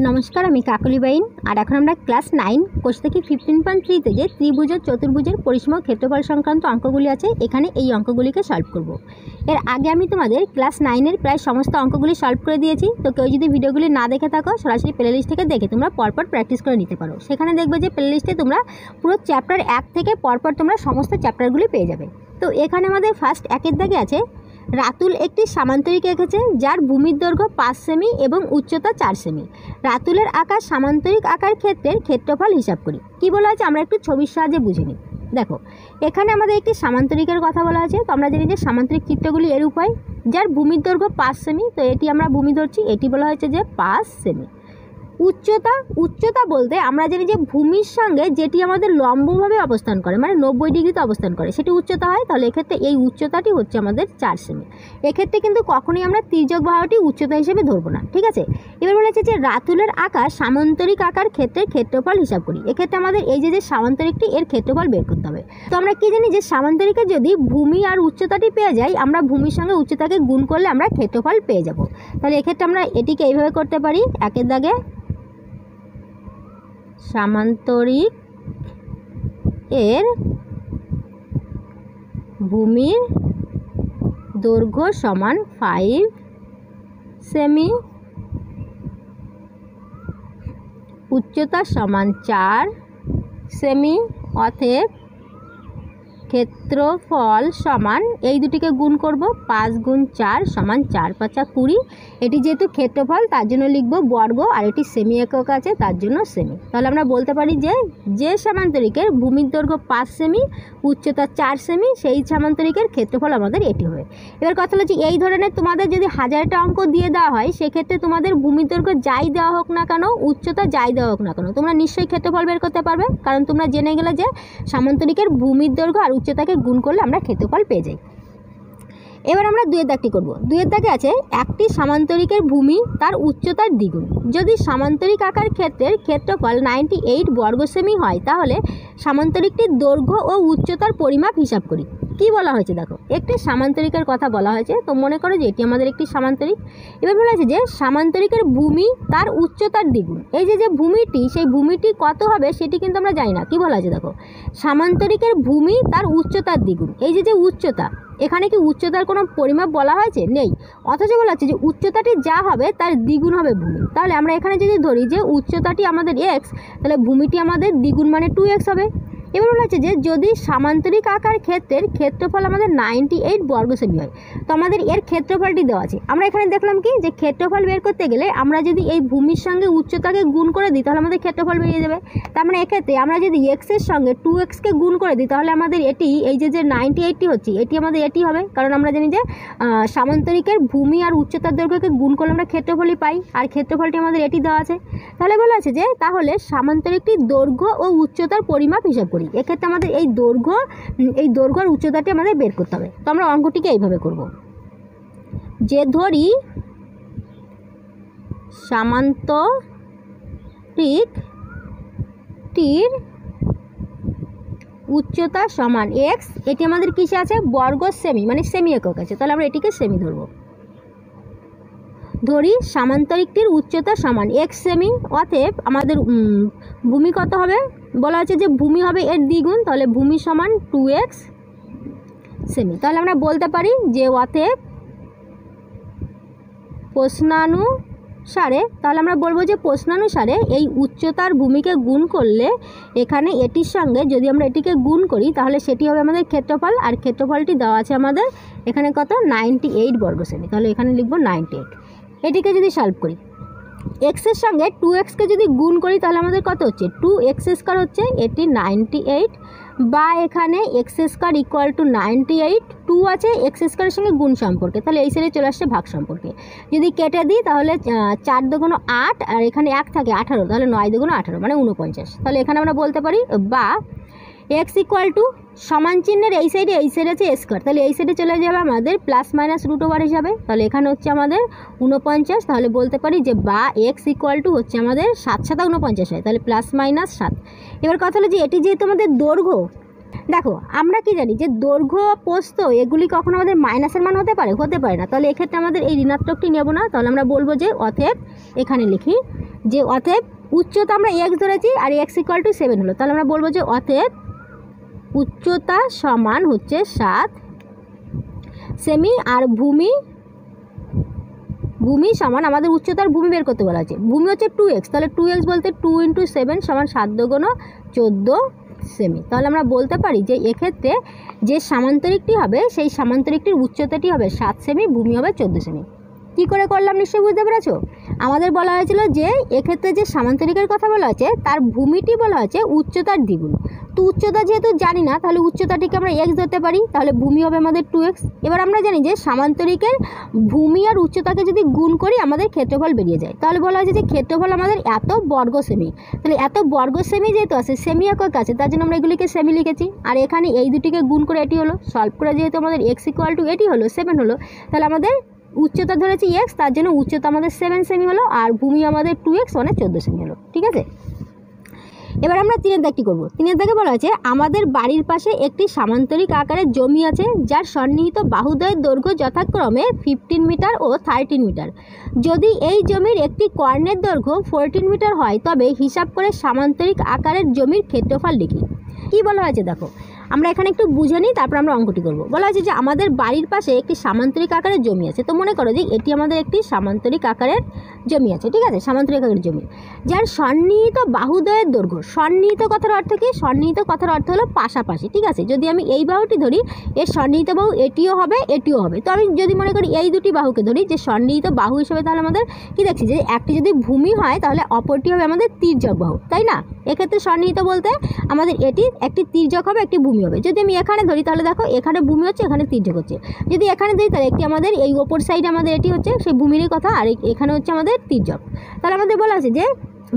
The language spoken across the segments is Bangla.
नमस्कार আমি কাকলি বাইন আর এখন আমরা ক্লাস 9 কোর্স থেকে 15.3 তে যে ত্রিভুজ ও চতুর্ভুজের পরিসীম ও ক্ষেত্রফল সংক্রান্ত অঙ্কগুলি আছে এখানে এই অঙ্কগুলিকে সলভ করব। এর আগে আমি তোমাদের ক্লাস 9 এর প্রায় সমস্ত অঙ্কগুলি সলভ করে দিয়েছি। তো কেউ যদি ভিডিওগুলি না দেখে থাকো সরাসরি প্লেলিস্ট থেকে দেখে তোমরা পরপর প্র্যাকটিস করে নিতে পারো। সেখানে দেখবে যে প্লেলিস্টে তোমরা পুরো চ্যাপ্টার 1 থেকে পরপর তোমরা সমস্ত চ্যাপ্টারগুলি পেয়ে যাবে। তো এখানে আমাদের ফার্স্ট একের দাগে আছে রাতুল একটি সামান্তরিক এঁকেছে যার ভূমির দৈর্ঘ্য 5 সেমি এবং উচ্চতা 4 সেমি। রাতুলের আকার সামান্তরিক আকার ক্ষেত্রের ক্ষেত্রফল হিসাব করি। কি বলা আছে আমরা একটু ছবির সাহায্যে বুঝে নিই। দেখো এখানে আমাদের একটি সামান্তরিকের কথা বলা আছে। তো আমরা জানি যে সামান্তরিক চিত্রগুলি এরূপ হয়, যার ভূমির দৈর্ঘ্য 5 সেমি। তো এটি আমরা ভূমি ধরছি, এটি বলা হয়েছে যে 5 সেমি। উচ্চতা বলতে আমরা জানি যে ভূমির সঙ্গে যেটি আমাদের লম্বভাবে অবস্থান করে মানে 90 ডিগ্রিতে অবস্থান করে সেটি উচ্চতা হয়। তাহলে এক্ষেত্রে এই উচ্চতাটি হচ্ছে আমাদের 4 সেমি। এক্ষেত্রে কিন্তু কখনোই আমরা তির্যক বাহুটি উচ্চতা হিসেবে ধরবো না, ঠিক আছে। এবার বলা হচ্ছে যে রাতুলের আকার সামান্তরিক আকার ক্ষেত্রের ক্ষেত্রফল হিসাব করি। এক্ষেত্রে আমাদের এই যে সামান্তরিকটি এর ক্ষেত্রফল বের করতে হবে। তো আমরা কি জানি যে সামান্তরিকের যদি ভূমি আর উচ্চতাটি পেয়ে যাই, আমরা ভূমির সঙ্গে উচ্চতাকে গুণ করলে আমরা ক্ষেত্রফল পেয়ে যাব। তাহলে এক্ষেত্রে আমরা এটিকে এইভাবে করতে পারি। একের দাগে সামান্তরিক এর ভূমির দৈর্ঘ্য সমান 5 সেমি, উচ্চতা সমান 4 সেমি। অতএব ক্ষেত্রফল সমান এই দুটিকে গুণ করব, 5 গুণ 4 সমান 4 5 20। এটি যেহেতু ক্ষেত্রফল তার জন্য লিখব বর্গ, আর এটি সেমি একক আছে তার জন্য সেমি। তাহলে আমরা বলতে পারি যে সামান্তরিকের ভূমির দৈর্ঘ্য 5 সেমি, উচ্চতা 4 সেমি, সেই সামান্তরিকের ক্ষেত্রফল আমাদের এটি হবে। এবার কথা হলো যে এই ধরনের তোমাদের যদি 1000টা অঙ্ক দিয়ে দেওয়া হয় সেক্ষেত্রে তোমাদের ভূমির দৈর্ঘ্য যাই দেওয়া হোক না কেন, উচ্চতা যাই দেওয়া হোক না কেন, তোমরা নিশ্চয়ই ক্ষেত্রফল বের করতে পারবে, কারণ তোমরা জেনে গেলে যে সামান্তরিকের ভূমির দৈর্ঘ্য আর উচ্চতাকে গুণ করলে আমরা ক্ষেত্রফল পেয়ে যাই। এবার আমরা দুইয়ের দাগটি করব। দুইয়ের দাগে আছে একটি সামান্তরিকের ভূমি তার উচ্চতার দ্বিগুণ। যদি সামান্তরিক আকার ক্ষেত্রের ক্ষেত্রফল 98 বর্গ সেমি হয় তাহলে সামান্তরিকটির দৈর্ঘ্য ও উচ্চতার পরিমাপ হিসাব করি। কি বলা হয়েছে দেখো, একটি সামান্তরিকের কথা বলা হয়েছে। তো মনে করো যে এটি আমাদের একটি সামান্তরিক। এবার বলা হয়েছে যে সামান্তরিকের ভূমি তার উচ্চতার দ্বিগুণ। এই যে ভূমিটি, সেই ভূমিটি কত হবে সেটি কিন্তু আমরা জানি না। কি বলা হয়েছে দেখো, সামান্তরিকের ভূমি তার উচ্চতার দ্বিগুণ। এই যে উচ্চতা, এখানে কি উচ্চতার কোনো পরিমাপ বলা হয়েছে? নেই। অথচ বলা হচ্ছে যে উচ্চতাটি যা হবে তার দ্বিগুণ হবে ভূমি। তাহলে আমরা এখানে যদি ধরি যে উচ্চতাটি আমাদের x, তাহলে ভূমিটি আমাদের দ্বিগুণ মানে 2x হবে। এবার বলা হচ্ছে যে যদি সামান্তরিক আকার ক্ষেত্রের ক্ষেত্রফল আমাদের 98 বর্গ সেমি হয়, তো আমাদের এর ক্ষেত্রফলটি দেওয়া আছে। আমরা এখানে দেখলাম কি যে ক্ষেত্রফল বের করতে গেলে আমরা যদি এই ভূমির সঙ্গে উচ্চতাকে গুণ করে দিই তাহলে আমাদের ক্ষেত্রফল বেরিয়ে যাবে। তার মানে এক্ষেত্রে আমরা যদি x এর সঙ্গে 2xকে গুণ করে দিই তাহলে আমাদের এটি এই যে 98টি হচ্ছে এটি আমাদের এটি হবে, কারণ আমরা জানি যে সামান্তরিকের ভূমি আর উচ্চতার দৈর্ঘ্যকে গুণ করলে আমরা ক্ষেত্রফলই পাই, আর ক্ষেত্রফলটি আমাদের এটি দেওয়া আছে। তাহলে বলা আছে যে তাহলে সামান্তরিকটির দৈর্ঘ্য ও উচ্চতার পরিমাপ হিসাব করি। এক্ষেত্রে আমাদের এই দৈর্ঘ্য আর উচ্চতাটি আমাদের বের করতে হবে। তো আমরা অঙ্কটিকে এইভাবে করব যে ধরি সামান্তরিকটির উচ্চতা সমান x, এটি আমাদের কিসে আছে বর্গ সেমি মানে সেমি একক আছে, তাহলে আমরা এটিকে সেমি ধরব। ধরি সামান্তরিকটির উচ্চতা সমান x সেমি। অতএব আমাদের ভূমি কত হবে বলা হচ্ছে যে ভূমি হবে এর দ্বিগুণ, তাহলে ভূমি সমান 2x সেমি। তাহলে আমরা বলতে পারি যে অতএব প্রশ্নানুসারে, তাহলে আমরা বলবো যে প্রশ্নানুসারে এই উচ্চতার ভূমিকে গুণ করলে এখানে এটির সঙ্গে যদি আমরা এটিকে গুণ করি তাহলে সেটি হবে আমাদের ক্ষেত্রফল, আর ক্ষেত্রফলটি দেওয়া আছে আমাদের এখানে কত 98 বর্গ সেমি। তাহলে এখানে লিখবো 98। এটিকে যদি সলভ করি x এর সঙ্গে 2xকে যদি গুণ করি তাহলে আমাদের কত হচ্ছে 2x স্কয়ার হচ্ছে, এটি 98 বা এখানে x স্কয়ার ইকুয়াল টু 98, 2 আছে x স্কয়ারের সঙ্গে গুণ সম্পর্কে, তাহলে এই সাইডে চলে আসছে ভাগ সম্পর্কে। যদি কেটে দিই তাহলে 4 দুগুণ 8 আর এখানে 1 থাকে 18, তাহলে 9 দুগুণ 18 মানে 49। তাহলে এখানে আমরা বলতে পারি বা x ইকুয়াল টু সমান চিহ্নের এই সাইডে আছে স্কয়ার, তাহলে এই সাইডে চলে যাবে আমাদের প্লাস মাইনাস রুট ওভার হিসাবে। তাহলে এখানে হচ্ছে আমাদের 49, তাহলে বলতে পারি যে বা x ইকুয়াল টু হচ্ছে আমাদের 7 7 49 হয়, তাহলে প্লাস মাইনাস 7। এবার কথা হলো যে এটি যেহেতু আমাদের দৈর্ঘ্য, দেখো আমরা কি জানি যে দৈর্ঘ্য প্রস্থ এগুলি কখনো আমাদের মাইনাসের মান হতে পারে না, তাহলে এক্ষেত্রে আমাদের এই ঋণাত্মকটি নেব না। তাহলে আমরা বলবো যে অতএব এখানে লিখি যে অতএব উচ্চতা আমরা এক্স ধরেছি আর এক্স ইকুয়াল টু 7 হলো, তাহলে আমরা বলবো যে অতএব উচ্চতা সমান হচ্ছে 7 সেমি আর ভূমি সমান আমাদের উচ্চতার ভূমি বের করতে বলা আছে। ভূমি হচ্ছে 2x, তাহলে 2x বলতে 2 × 7 সমান 7 × 14 সেমি। তাহলে আমরা বলতে পারি যে এক্ষেত্রে যে সামান্তরিকটি হবে সেই সামান্তরিকটির উচ্চতাটি হবে 7 সেমি, ভূমি হবে 14 সেমি। কী করে করলাম নিশ্চয়ই বুঝতে পেরেছো? আমাদের বলা হয়েছিল যে এক্ষেত্রে যে সামান্তরিকের কথা বলা আছে তার ভূমিটি বলা আছে উচ্চতার দ্বিগুণ। তো উচ্চতা যেহেতু জানি না তাহলে উচ্চতাটিকে আমরা এক্স ধরতে পারি, তাহলে ভূমি হবে আমাদের 2x। এবার আমরা জানি যে সামান্তরিকের ভূমি আর উচ্চতাকে যদি গুণ করি আমাদের ক্ষেত্রফল বেরিয়ে যায়। তাহলে বলা হয়েছে যে ক্ষেত্রফল আমাদের এত বর্গ সেমি, তাহলে এত বর্গ সেমি যেহেতু আছে সেমি একক আছে তার জন্য আমরা এগুলিকে সেমি লিখেছি। আর এখানে এই দুটিকে গুণ করে এটি হলো, সলভ করে যেহেতু আমাদের এক্স ইকুয়াল টু এটি হলো 7 হলো, তাহলে আমাদের উচ্চতা ধরেছি এক্স, তার জন্য উচ্চতা আমাদের 7 সেমি হলো আর ভূমি আমাদের 2x মানে 14 সেমি হলো। ঠিক আছে, এবার আমরা 3 দাগটি করব। 3 দাগে বলা আছে আমাদের বাড়ির পাশে একটি সামান্তরিক আকারের জমি আছে যার সন্নিহিত বাহুদ্বয়ের দৈর্ঘ্য যথাক্রমে 15 মিটার ও 13 মিটার। যদি এই জমির একটি কর্ণের দৈর্ঘ্য 14 মিটার হয় তবে হিসাব করে সামান্তরিক আকারের জমির ক্ষেত্রফল লিখি। কী বলা হয়েছে দেখো, আমরা এখানে একটু বুঝে নিই, তারপর আমরা অঙ্কটি করব। বলা হয়েছে যে আমাদের বাড়ির পাশে একটি সামান্তরিক আকারের জমি আছে। তো মনে করো যে এটি আমাদের একটি সামান্তরিক আকারের জমি আছে, ঠিক আছে, সামান্তরিক আকারের জমি যার সন্নিহিত বাহুদ্বয়ের দৈর্ঘ্য। সন্নিহিত কথার অর্থ কি? সন্নিহিত কথার অর্থ হলো পাশাপাশি, ঠিক আছে। যদি আমি এই বাহুটি ধরি এর সন্নিহিত বাহু এটিও হবে এটিও হবে। তো আমি যদি মনে করি এই দুটি বাহুকে ধরি যে সন্নিহিত বাহু হিসেবে, তাহলে আমাদের কি দেখছি যে একটি যদি ভূমি হয় তাহলে অপরটি হবে আমাদের তির্যক বাহু, তাই না? এক্ষেত্রে সন্নিহিত বলতে আমাদের এটি একটি তির্যক হবে একটি ভূমি হবে। যদি আমি এখানে ধরি তাহলে দেখো এখানে ভূমি হচ্ছে এখানে তির্যক হচ্ছে। যদি এখানে ধরি তাহলে একটি আমাদের এই ওপর সাইডে আমাদের এটি হচ্ছে সেই ভূমিরই কথা আর এখানে হচ্ছে আমাদের তির্যক। তাহলে আমাদের বলা আছে যে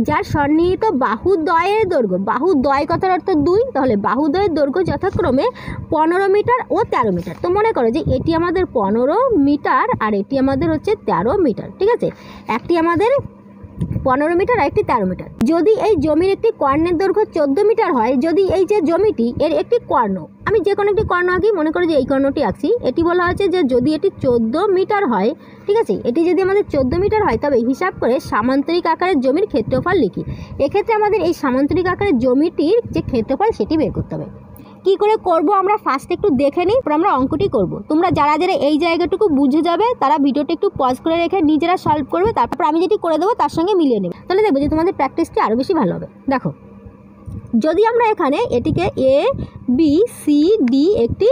যার সন্নিহিত বাহুদ্বয়ের দৈর্ঘ্য, বাহুদ্বয় কথার অর্থ 2, তাহলে বাহুদ্বয়ের দৈর্ঘ্য যথাক্রমে 15 মিটার ও 13 মিটার। তো মনে করো যে এটি আমাদের 15 মিটার আর এটি আমাদের হচ্ছে 13 মিটার, ঠিক আছে। একটি আমাদের 15 মিটার আর একটি 13 মিটার। যদি এই জমির একটি কর্ণের দৈর্ঘ্য 14 মিটার হয়, যদি এই যে জমিটি এর একটি কর্ণ, আমি যে কোনো একটি কর্ণ আঁকি, মনে করি যে এই কর্ণটি আঁকছি, এটি বলা হচ্ছে যে যদি এটি 14 মিটার হয়, ঠিক আছে, এটি যদি আমাদের 14 মিটার হয় তবে হিসাব করে সামান্তরিক আকারের জমির ক্ষেত্রফল লিখি। এক্ষেত্রে আমাদের এই সামান্তরিক আকারের জমিটির যে ক্ষেত্রফল সেটি বের করতে হবে। কি করে করব আমরা ফার্স্ট একটু দেখে নিই, পর আমরা অঙ্কটি করব। তোমরা যারা যারা এই জায়গাটুকু বুঝে যাবে তারা ভিডিওটা একটু পজ করে রেখে নিজেরা সলভ করবে, তারপর আমি যেটি করে দেবো তার সঙ্গে মিলিয়ে নেবে, তাহলে দেখবে যে তোমাদের প্র্যাকটিসটি আরও বেশি ভালো হবে। দেখো, যদি আমরা এখানে এটিকে এ বি সি ডি একটি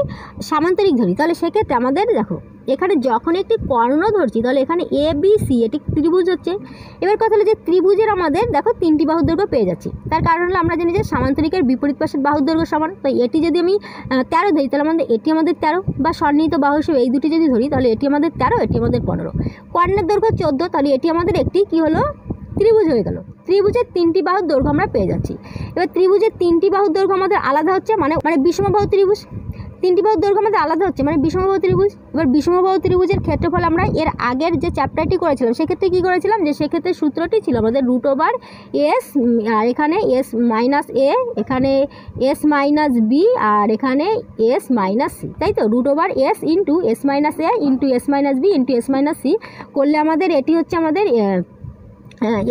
সামান্তরিক ধরি তাহলে সেক্ষেত্রে আমাদের দেখো এখানে যখন একটি কর্ণ ধরছি তাহলে এখানে এ বি সি এটি ত্রিভুজ হচ্ছে। এবার কথা হলো যে ত্রিভুজের আমাদের দেখো 3টি বাহুর দৈর্ঘ্য পেয়ে যাচ্ছি। তার কারণ হলো আমরা জানি যে সামান্তরিকের বিপরীত পাশের বাহুর দৈর্ঘ্য সমান। তো এটি যদি আমি 13 ধরি তাহলে আমাদের এটি আমাদের 13, বা সন্নিহিত বাহু হিসেবে এই দুটি যদি ধরি তাহলে এটি আমাদের 13 এটি আমাদের 15। কর্ণের দৈর্ঘ্য 14, তাহলে এটি আমাদের একটি কি হলো ত্রিভুজ হয়ে গেল। ত্রিভুজের 3টি বাহুর দৈর্ঘ্য আমরা পেয়ে যাচ্ছি। এবার ত্রিভুজের 3টি বাহুর দৈর্ঘ্য আমাদের আলাদা হচ্ছে, মানে বিষমবাহু ত্রিভুজ 3টি বাহুর দৈর্ঘ্য আমাদের আলাদা হচ্ছে, মানে বিষমবাহু ত্রিভুজ। এবার বিষমবাহু ত্রিভুজের ক্ষেত্রফল আমরা এর আগের যে চ্যাপ্টারটি করেছিলাম সেক্ষেত্রে কী করেছিলাম, যে সেক্ষেত্রে সূত্রটি ছিল আমাদের √s, আর এখানে s - a, এখানে s - b, আর এখানে s - c, তাই তো? √s × s - a × s - b × s - c করলে আমাদের এটি হচ্ছে আমাদের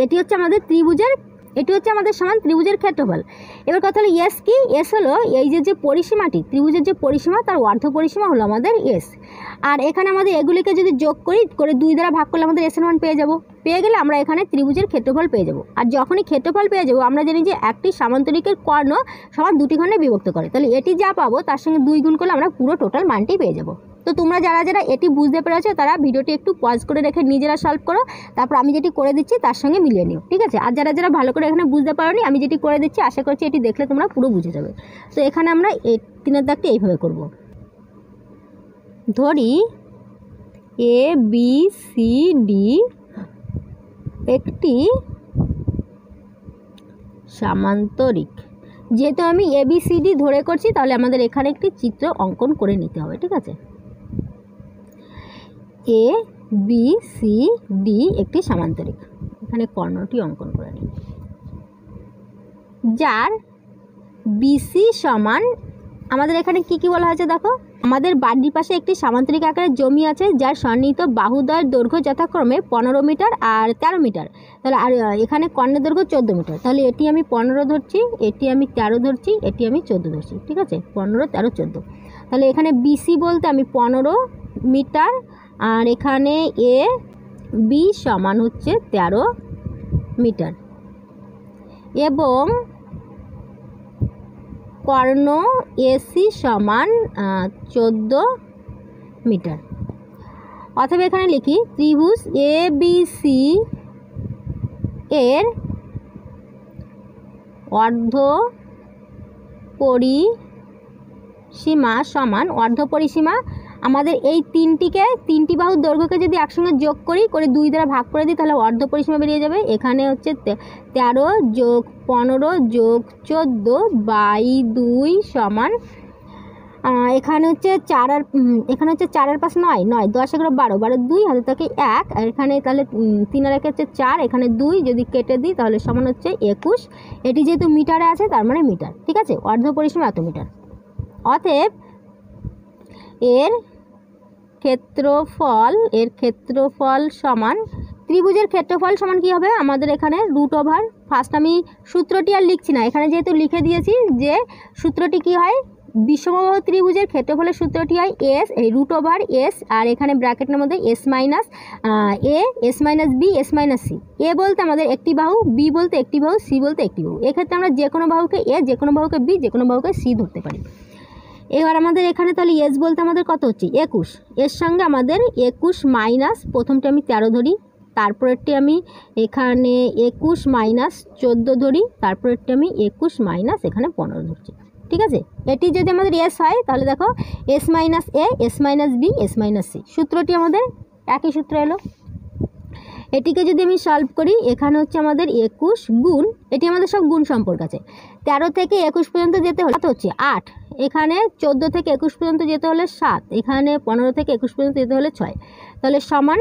এটি হচ্ছে আমাদের ত্রিভুজের, এটি হচ্ছে আমাদের সমান ত্রিভুজের ক্ষেত্রফল। এবার কথা হলো এস কি? এস হলো এই যে পরিসীমাটি, ত্রিভুজের যে পরিসীমা তার অর্ধ পরিসীমা হলো আমাদের এস। আর এখানে আমাদের এগুলিকে যদি যোগ করে 2 দ্বারা ভাগ করলে আমাদের এস এর মান পেয়ে যাব। পেয়ে গেলে আমরা এখানে ত্রিভুজের ক্ষেত্রফল পেয়ে যাব। আর যখনই ক্ষেত্রফল পেয়ে যাব আমরা জানি যে একটি সামান্তরিকের কর্ণ সমান 2টি খণ্ডে বিভক্ত করে, তাহলে এটি যা পাবো তার সঙ্গে 2 গুণ করলে আমরা পুরো টোটাল মানটি পেয়ে যাব। তো তোমরা যারা যারা এটি বুঝতে পেরেছো তারা ভিডিওটি একটু পজ করে রেখে নিজেরা সলভ করো, তারপর আমি যেটি করে দিচ্ছি তার সঙ্গে মিলিয়ে নিও, ঠিক আছে। আর যারা যারা ভালো করে এখানে বুঝতে পারোনি আমি যেটি করে দিচ্ছি আশা করছি এটি দেখলে তোমরা পুরো বুঝে যাবে। তো এখানে আমরা এই 3 দাগটি এইভাবে করব। ধরি এ বি সি ডি একটি সামান্তরিক। যেহেতু আমি এ বি সি ডি ধরে করছি তাহলে আমাদের এখানে একটি চিত্র অঙ্কন করে নিতে হবে, ঠিক আছে। এ বি সি ডি একটি সামান্তরিক, এখানে কর্ণটি অঙ্কন করে নিই, যার বিসি সমান আমাদের এখানে কি কি বলা হয়েছে দেখো, আমাদের বাড়ির পাশে একটি সামান্তরিক আকারের জমি আছে যার সন্নিহিত বাহুদ্বয়ের দৈর্ঘ্য যথাক্রমে 15 মিটার আর 13 মিটার। তাহলে আর এখানে কর্ণের দৈর্ঘ্য 14 মিটার। তাহলে এটি আমি 15 ধরছি, এটি আমি 13 ধরছি, এটি আমি 14 ধরছি। ঠিক আছে, 15, 13, 14। তাহলে এখানে বিসি বলতে আমি 15 মিটার, আর এখানে এ বি সমান হচ্ছে 13 মিটার, এবং কর্ণ এসি সমান 14 মিটার। অথবা এখানে লিখি ত্রিভুজ এ বি সি এর অর্ধ পরিসীমা সমান, অর্ধ পরিসীমা আমাদের এই তিনটি বাহুর দৈর্ঘ্যকে যদি একসঙ্গে যোগ করি, করে 2 দ্বারা ভাগ করে দিই, তাহলে অর্ধ পরিসীমা বেরিয়ে যাবে। এখানে হচ্ছে 13 যোগ 15 যোগ 14 বাই 2 সমান, এখানে হচ্ছে 4 আর 5 9, 9 10 11 12, 12 2 হাতে থাকে 1, আর এখানে তাহলে 3 আর 1 হচ্ছে 4, এখানে 2 যদি কেটে দিই তাহলে সমান হচ্ছে 21। এটি যেহেতু মিটারে আছে তার মানে মিটার। ঠিক আছে, অর্ধ পরিসীমা এত মিটার। অতএব এর ক্ষেত্রফল সমান, ত্রিভুজের ক্ষেত্রফল সমান কি হবে আমাদের এখানে √, ফার্স্ট আমি সূত্রটি আর লিখছি না, এখানে যেহেতু লিখে দিয়েছি যে সূত্রটি কি হয়, বিষমবাহু ত্রিভুজের ক্ষেত্রফলের সূত্রটি হয় এস, এই √S, আর এখানে ব্র্যাকেটের মধ্যে S minus B S minus C. এ বলতে আমাদের একটি বাহু, বি বলতে একটি বাহু, সি বলতে একটি বাহু। এক্ষেত্রে আমরা যে কোনো বাহুকে এ, যে কোনো বাহুকে বি, যে কোনো বাহুকে সি ধরতে পারি। এবার আমাদের এখানে তাহলে এস বলতে আমাদের কত হচ্ছে 21, এর সঙ্গে আমাদের 21 মাইনাস, প্রথমটি আমি 13 ধরি, তারপরেরটি আমি এখানে 21 মাইনাস 14 ধরি, তারপরেরটি আমি 21 মাইনাস এখানে 15 ধরছি। ঠিক আছে, এটি যদি আমাদের এস হয় তাহলে দেখো S minus A, S minus B, S minus C, সূত্রটি আমাদের একই সূত্র এলো। এটিকে যদি আমি সলভ করি, এখানে হচ্ছে আমাদের 21 গুণ, এটি আমাদের সব গুণ সম্পর্ক আছে, 13 থেকে 21 পর্যন্ত যেতে হলে হচ্ছে 8, এখানে 14 থেকে 21 পর্যন্ত যেতে হলে 7, এখানে 15 থেকে 21 পর্যন্ত যেতে হলে 6, তাহলে সমান।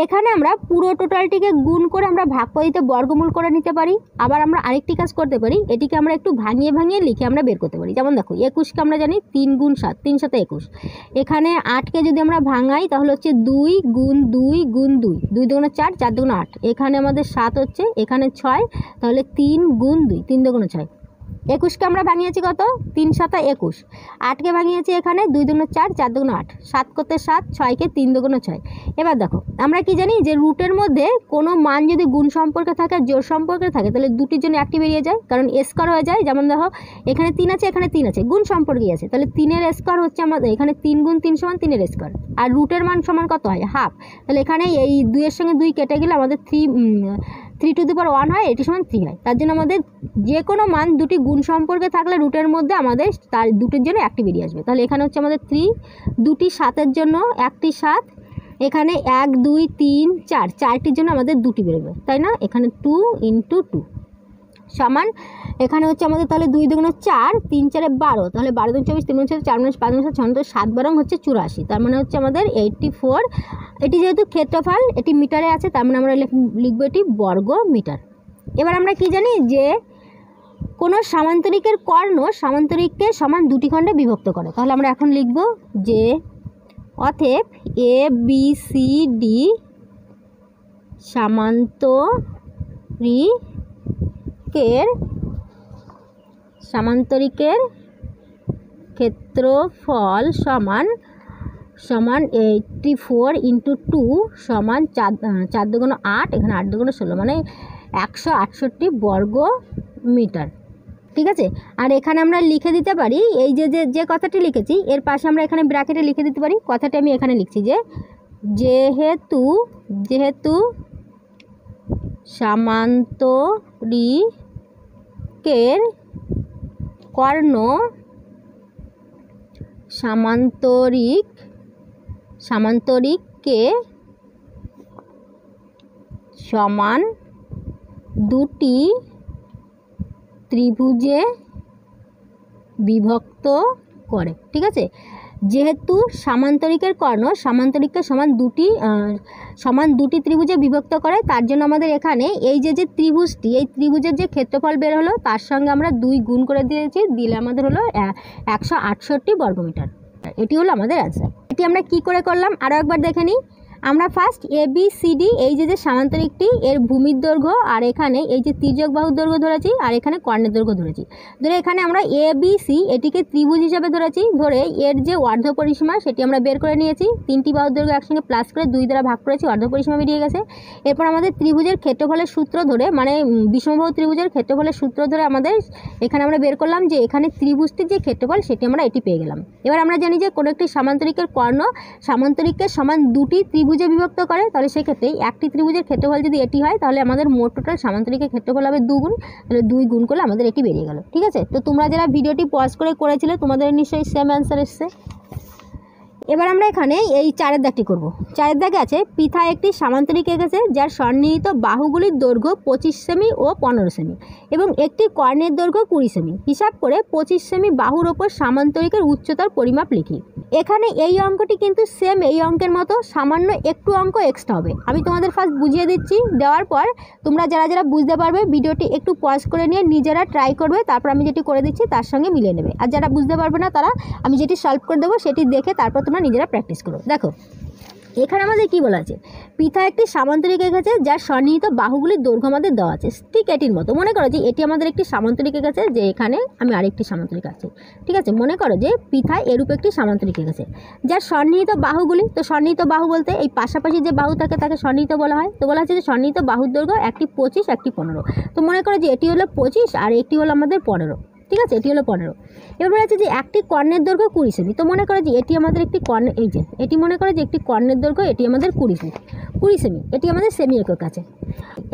এখানে আমরা পুরো টোটালটিকে গুণ করে আমরা ভাগ পদ্ধতিতে বর্গমূল করে নিতে পারি। আবার আমরা আরেকটি কাজ করতে পারি, এটিকে আমরা একটু ভাঙিয়ে লিখে আমরা বের করতে পারি। যেমন দেখো 21কে আমরা জানি 3 গুণ 7, 3 7 21, এখানে 8কে যদি আমরা ভাঙাই তাহলে হচ্ছে 2 গুণ 2 গুণ 2, 2 দুগুণে 4, 4 দুগুণে 8, এখানে আমাদের 7 হচ্ছে, এখানে 6, তাহলে 3 গুণ 2, 3 দুগুণে 6। 21কে আমরা ভাঙিয়েছি কত, 3 7 21, 8কে ভাঙিয়েছি এখানে 2 দুগুণে 4, 4 দুগুণে 8, 7 করতে 7, 6কে 3 দুগুণে 6। এবার দেখো আমরা কি জানি যে রুটের মধ্যে কোনো মান যদি গুণ সম্পর্কে থাকে, জোড় সম্পর্কে থাকে, তাহলে দুটির জন্য একটি বেরিয়ে যায়, কারণ স্কোয়ার হয়ে যায়। যেমন দেখো এখানে 3 আছে, এখানে 3 আছে, গুণ সম্পর্কেই আছে, তাহলে 3-এর স্কোয়ার হচ্ছে আমাদের এখানে 3 গুণ 3 সমান 3-এর স্কোয়ার, আর রুটের মান সমান কত হয়, হাফ। তাহলে এখানে এই 2-এর সঙ্গে 2 কেটে গেলে আমাদের 3 টু দি পাওয়ার 1 হয়, এটি সমান 3 হয়। তার জন্য আমাদের যে কোনো মান দুটি গুণ সম্পর্কে থাকলে রুটের মধ্যে আমাদের তার দুটির জন্য একটি বেরিয়ে আসবে। তাহলে এখানে হচ্ছে আমাদের 3, দুটি 7-এর জন্য একটি 7, এখানে 1 2 3 4, 4টির জন্য আমাদের দুটি বেরোবে, তাই না? এখানে 2 × 2 সমান, এখানে হচ্ছে আমাদের তাহলে 2 দুগুণে 4, 3 4 12, তাহলে 12 দুগুণে 24, 3 গুণে 4 4 5 গুণে 6 7 12 হচ্ছে 84, তার মানে হচ্ছে আমাদের 84। এটি যেহেতু ক্ষেত্রফল, এটি মিটারে আছে, তার মানে আমরা লিখব এটি বর্গ মিটার। এবার আমরা কি জানি যে কোনো সামান্তরিকের কর্ণ সামান্তরিককে সমান দুটি খণ্ডে বিভক্ত করে। তাহলে আমরা এখন লিখব যে অতএব এ বি সি ডি সামান্তরিকের ক্ষেত্রফল সমান 84 × 2 সমান 4 দুগুণে 8, এখানে 8 দুগুণে 16, মানে 168 বর্গ মিটার। ঠিক আছে, আর এখানে আমরা লিখে দিতে পারি এই যে কথাটি লিখেছি এর পাশে আমরা এখানে ব্র্যাকেটে লিখে দিতে পারি, কথাটি আমি এখানে লিখছি যে যেহেতু সামান্তরিকের কর্ণ সামান্তরিককে সমান দুটি ত্রিভুজে বিভক্ত করে। ঠিক আছে, যেহেতু সামান্তরিকের কর্ণ সামান্তরিককে সমান দুটি ত্রিভুজে বিভক্ত করে, তার জন্য আমাদের এখানে এই যে ত্রিভুজটি, এই ত্রিভুজের যে ক্ষেত্রফল বের হলো তার সঙ্গে আমরা 2 গুণ করে দিয়েছি, দিলে আমাদের হলো 168 বর্গমিটার। এটি হলো আমাদের অ্যান্সার। এটি আমরা কি করে করলাম আরও একবার দেখে নিই। আমরা ফার্স্ট ABCD এই যে সামান্তরিকটি এর ভূমির দৈর্ঘ্য আর এখানে এই যে তির্যক বাহুর দৈর্ঘ্য ধরেছি আর এখানে কর্ণের দৈর্ঘ্য ধরেছি, ধরে এখানে আমরা ABC এটিকে ত্রিভুজ হিসাবে ধরেছি, ধরে এর যে অর্ধ পরিসীমা সেটি আমরা বের করে নিয়েছি, 3টি বাহুর দৈর্ঘ্য একসঙ্গে প্লাস করে 2 দ্বারা ভাগ করেছি, অর্ধ পরিসীমা বেরিয়ে গেছে। এরপর আমাদের ত্রিভুজের ক্ষেত্রফলের সূত্র ধরে, মানে বিষমবাহু ত্রিভুজের ক্ষেত্রফলের সূত্র ধরে আমাদের এখানে আমরা বের করলাম যে এখানে ত্রিভুজটির যে ক্ষেত্রফল সেটি আমরা এটি পেয়ে গেলাম। এবার আমরা জানি যে কোনো একটি সামান্তরিকের কর্ণ সামান্তরিককে সমান দুটি ত্রিভুজে বিভক্ত করে, তাহলে সেক্ষেত্রে একটি ত্রিভুজের ক্ষেত্রফল যদি এটি হয় তাহলে আমাদের মোট টোটাল সামান্তরিকের ক্ষেত্রফল হবে 2 গুণ, তাহলে 2 গুণ করলে আমাদের এটি বেরিয়ে গেল। ঠিক আছে, তো তোমরা যারা ভিডিওটি পজ করে করেছিলে তোমাদের নিশ্চয়ই সেম অ্যান্সার এসছে। এবার আমরা এখানে এই 4 দাগটি করব। 4 দাগে আছে পৃথা একটি সামান্তরিক এঁকেছে যার সন্নিহিত বাহুগুলির দৈর্ঘ্য 25 সেমি ও 15 সেমি এবং একটি কর্ণের দৈর্ঘ্য 20 সেমি। হিসাব করে 25 সেমি বাহুর ওপর সামান্তরিকের উচ্চতার পরিমাপ লিখি। এখানে এই অঙ্কটি কিন্তু সেম এই অঙ্কের মতো, সামান্য একটু অঙ্ক এক্সট্রা হবে। আমি তোমাদের ফার্স্ট বুঝিয়ে দিচ্ছি, দেওয়ার পর তোমরা যারা যারা বুঝতে পারবে ভিডিওটি একটু পজ করে নিয়ে নিজেরা ট্রাই করবে, তারপর আমি যেটি করে দিচ্ছি তার সঙ্গে মিলিয়ে নেবে। আর যারা বুঝতে পারবে না তারা আমি যেটি সলভ করে দেবো সেটি দেখে তারপর তোমরা নিজেরা প্র্যাকটিস করো। দেখো এখানে আমাদের কি বলা আছে, পৃথা একটি সামান্তরিক এঁকেছে যার সন্নিহিত বাহুগুলির দৈর্ঘ্য আমাদের দেওয়া আছে ঠিক এটির মতো। মনে করো যে এটি আমাদের একটি সামান্তরিক এঁকেছে, যে এখানে আমি আরেকটি সামান্তরিক আছে। ঠিক আছে, মনে করো যে পৃথা এরূপ একটি সামান্তরিক এঁকেছে যার সন্নিহিত বাহুগুলি, তো সন্নিহিত বাহু বলতে এই পাশাপাশি যে বাহু থাকে তাকে সন্নিহিত বলা হয়। তো বলা হচ্ছে যে সন্নিহিত বাহুর দৈর্ঘ্য একটি 25 একটি 15। তো মনে করো যে এটি হলো 25 আর একটি হলো আমাদের 15। ঠিক আছে, এটি হলো 15। এবার বলা আছে যে একটি কর্ণের দৈর্ঘ্য 20 সেমি। তো মনে করো যে এটি আমাদের একটি কর্ণ, এই যে এটি মনে করো যে একটি কর্ণের দৈর্ঘ্য এটি আমাদের 20 সেমি, এটি আমাদের সেমি একক আছে।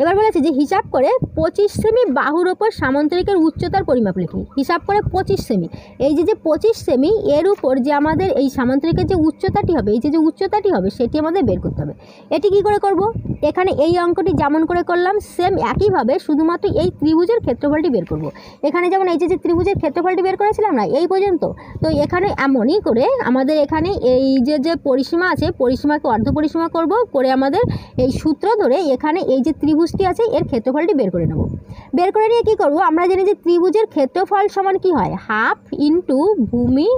এবার বলা আছে যে হিসাব করে 25 সেমি বাহুর ওপর সামান্তরিকের উচ্চতার পরিমাপ লিখি। হিসাব করে 25 সেমি, এই যে 25 সেমি এর উপর যে আমাদের এই সামান্তরিকের যে উচ্চতাটি হবে, এই যে উচ্চতাটি হবে সেটি আমাদের বের করতে হবে। এটি কি করে করব, এখানে এই অঙ্কটি যেমন করে করলাম সেম একইভাবে শুধুমাত্র এই ত্রিভুজের ক্ষেত্রফলটি বের করব। এখানে যেমন এই যে ত্রিভুজের ক্ষেত্রফলটি বের করেছিলাম না এই পর্যন্ত, তো এখানে এমনই করে আমাদের এখানে এই যে পরিসীমা আছে পরিসীমাকে অর্ধ পরিসীমা করব, করে আমাদের এই সূত্র ধরে এখানে এই যে ত্রিভুজটি আছে এর ক্ষেত্রফলটি বের করে নেব। বের করে নিয়ে কি করব, আমরা জানি যে ত্রিভুজের ক্ষেত্রফল সমান কি হয়, হাফ ইন্টু ভূমি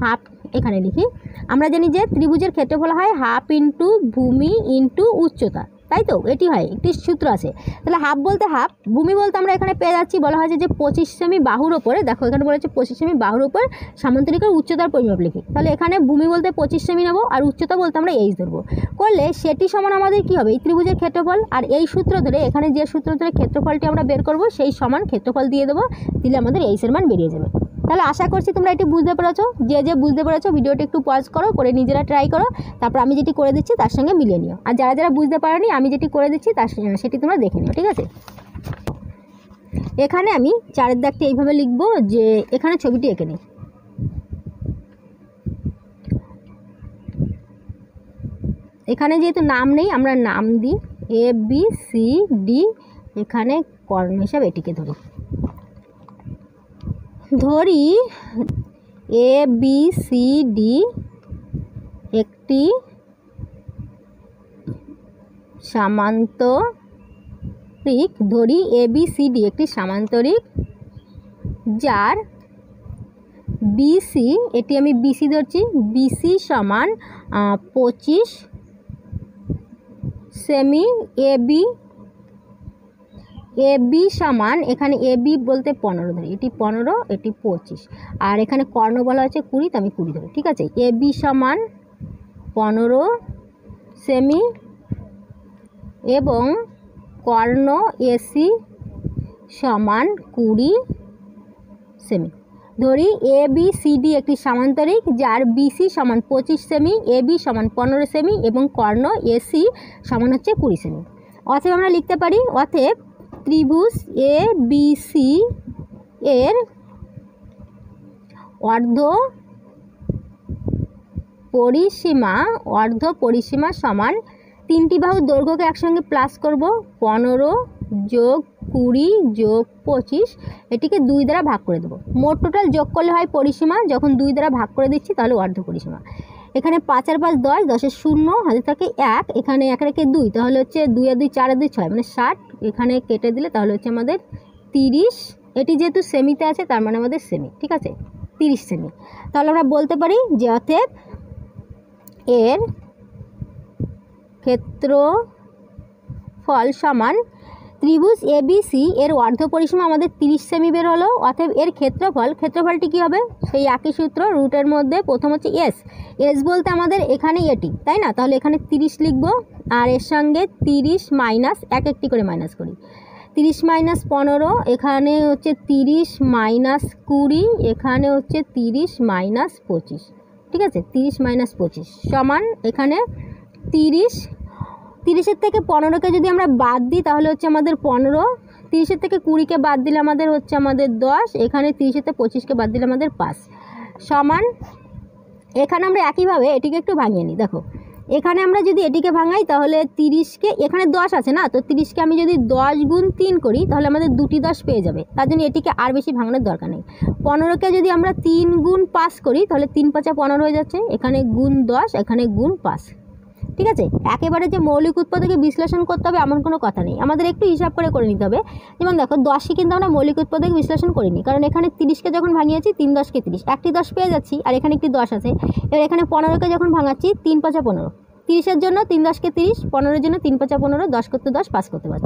হাফ, এখানে লিখি আমরা জানি যে ত্রিভুজের ক্ষেত্রফল হয় হাফ ইন্টু ভূমি ইন্টু উচ্চতা, তাই তো এটি হয়, একটি সূত্র আছে। তাহলে হাফ বলতে হাফ, ভূমি বলতে আমরা এখানে পেয়ে যাচ্ছি, বলা হয়েছে যে 25 সেমি বাহুর ওপরে, দেখো এখানে বলেছে 25 সেমি বাহুর ওপর সামান্তরিকের উচ্চতার পরিমাপ লিখি। তাহলে এখানে ভূমি বলতে 25 সেমি নেব আর উচ্চতা বলতে আমরা এইচ ধরবো, করলে সেটি সমান আমাদের কি হবে এই ত্রিভুজের ক্ষেত্রফল। আর এই সূত্র ধরে এখানে যে সূত্র ধরে ক্ষেত্রফলটি আমরা বের করব সেই সমান ক্ষেত্রফল দিয়ে দেবো, দিলে আমাদের এইচের মান বেরিয়ে যাবে। তাহলে আশা করছি তোমরা এটি বুঝতে পেরেছো। যে বুঝতে পেরেছো ভিডিওটি একটু পজ করো, করে নিজেরা ট্রাই করো, তারপর আমি যেটি করে দিচ্ছি তার সঙ্গে মিলিয়ে নিও। আর যারা যারা বুঝতে পারোনি আমি যেটি করে দিচ্ছি সেটি তোমরা দেখে নিও। ঠিক আছে, এখানে আমি 4 দাগটি এইভাবে লিখবো যে এখানে ছবিটি এঁকে নিই। এখানে যেহেতু নাম নেই আমরা নাম দিই ABCD, এখানে কর্ণ হিসাবে এটিকে ধরি ABCD একটি সামান্তরিক, ধরি ABCD একটি সামান্তরিক যার BC, এটি আমি BC ধরছি, BC সমান 25 সেমি, AB সমান এখানে AB বলতে 15 ধরি, এটি 15 এটি 25 আর এখানে কর্ণ বলা হচ্ছে 20, তো আমি 20 ধরি। ঠিক আছে, AB সমান 15 সেমি এবং কর্ণ AC সমান 20 সেমি। ধরি ABCD একটি সামান্তরিক যার BC সমান 25 সেমি, AB সমান 15 সেমি এবং কর্ণ AC সমান হচ্ছে 20 সেমি। অতএব আমরা লিখতে পারি, অতএব ত্রিভুজ ABC এর অর্ধ পরিসীমা সমান 3টি বাহুর দৈর্ঘ্যকে একসঙ্গে প্লাস করব, 15 যোগ 20 যোগ 25, এটিকে 2 দ্বারা ভাগ করে দেবো। মোট টোটাল যোগ করলে হয় পরিসীমা, যখন 2 দ্বারা ভাগ করে দিচ্ছি তাহলে অর্ধ পরিসীমা। এখানে 5 আর 5 10, 10 0, হাতে থাকে 1, এখানে 1 রেখে 2, তাহলে হচ্ছে 2 আর 2 4 আর 2 6, মানে 60, এখানে কেটে দিলে তাহলে হচ্ছে আমাদের 30। এটি যেহেতু সেমিতে আছে তার মানে আমাদের সেমি, ঠিক আছে, 30 সেমি। তাহলে আমরা বলতে পারি যে অতএব এর ক্ষেত্রফল সমান ত্রিভুজ ABC এর অর্ধ পরিসীমা আমাদের 30 সেমি বের হলো। অতএব এর ক্ষেত্রফলটি কী হবে? সেই একই সূত্র, রুটের মধ্যে প্রথম হচ্ছে এস বলতে আমাদের এখানে এটি, তাই না? তাহলে এখানে 30 লিখব, আর এর সঙ্গে 30 মাইনাস একটি করে মাইনাস করি। 30 মাইনাস 15, এখানে হচ্ছে 30 মাইনাস 20, এখানে হচ্ছে 30 মাইনাস 25, ঠিক আছে, 30 মাইনাস 25 সমান এখানে 30 থেকে 15কে যদি আমরা বাদ দিই তাহলে হচ্ছে আমাদের 15, 30 থেকে 20কে বাদ দিলে আমাদের হচ্ছে আমাদের 10, এখানে 30 থেকে 25কে বাদ দিলে আমাদের 5 সমান। এখানে আমরা একইভাবে এটিকে একটু ভাঙিয়ে নিই। দেখো এখানে আমরা যদি এটিকে ভাঙাই তাহলে 30কে, এখানে 10 আছে না, তো 30কে আমি যদি 10 গুণ 3 করি তাহলে আমাদের 2টি 10 পেয়ে যাবে, তার জন্য এটিকে আর বেশি ভাঙানোর দরকার নেই। 15কে যদি আমরা 3 গুণ 5 করি তাহলে 3 5 15 হয়ে যাচ্ছে, এখানে গুণ 10, এখানে গুণ 5, ঠিক আছে। একেবারে যে মৌলিক উৎপাদকে বিশ্লেষণ করতে হবে এমন কোনো কথা নেই, আমাদের একটু হিসাব করে নিতে হবে। যেমন দেখো 10কে কিন্তু আমরা মৌলিক উৎপাদক বিশ্লেষণ করিনি, কারণ এখানে 30কে যখন ভাঙিয়েছি 3 10কে 30, একটি 10 পেয়ে যাচ্ছি, আর এখানে একটি 10 আছে। এবার এখানে 15কে যখন ভাঙাচ্ছি 3 5 15, 30-এর জন্য 3 10কে 30, 15-এর জন্য 3 5 15, 10 করতে 10, 5 করতে 5,